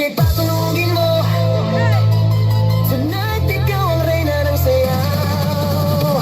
DJ patulugin mo. Tonight ikaw ang reyna ng sayaw.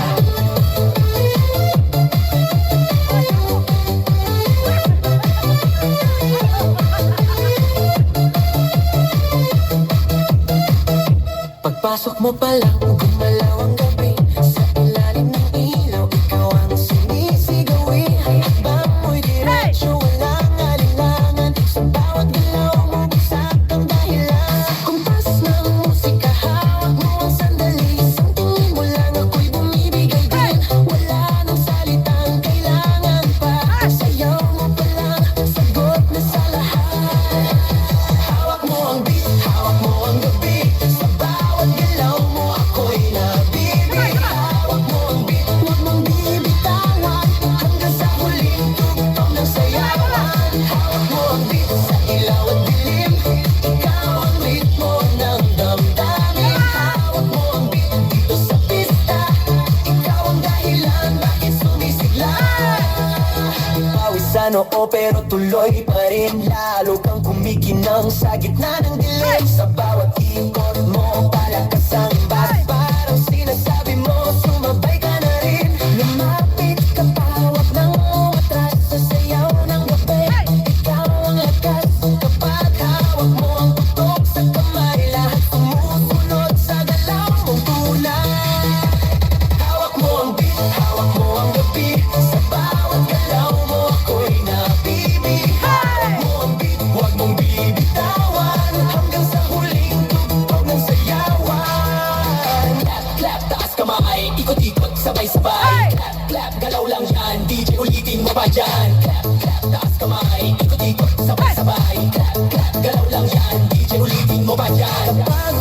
Pagpasok mo pa lang, gumalaw ang gabi. Sa ilalim ng ilaw, ikaw ang sinisigawi. Hakbang mo'y diretso, walang alinlangan. Sa bawat galaw mo, bagsak ang dahilan. Sa kumpas ng musika, hawak mo ang sandali. Isang tingin mo lang, ako'y bumibigay din. Wala nang salitang kailangan pa. Sayaw mo pa lang, sagot na sa lahat. Hawak mo ang beat, hawak mo ang gabi. Sa bawat galaw mo, ako'y nabibig. Hawak mo ang beat, huwag mong bibitawan. Hanggang sa huling tugtog ng sayawan. Hawak mo ang beat, sa ilaw at dilim. Ikaw ang ritmo ng damdamin. Hawak mo ang beat, dito sa pista. Ikaw ang dahilan, bakit sumisigla. Pawisan oo pero tuloy pa rin. Lalo kang kumikinang sa gitna ng dilim. Sa bawat ikot mo, palakas ang bass. Parang sinasabi mo, sumabay ka na rin. Lumapit ka pa, huwag nang umatras. Sa sayaw ng gabi, ikaw ang lakas. Kapag hawak mo ang tutok sa kamay, lahat sumusunod sa galaw mong tunay. Hawak mo ang beat, hawak mo ang gabi. Sa bawat galaw mo, ako'y nabibig. Hawak mo ang beat, huwag mong bibitawan. Hanggang sa huling tugtog ng sayawan. Clap, clap, taas kamay, ikot-ikot, sabay-sabay. Clap, clap, galaw lang yan, DJ ulitin mo pa dyan. Clap, clap, taas kamay, ikot-ikot, sabay-sabay. Clap, clap, galaw lang yan, DJ ulitin mo pa dyan. Kapag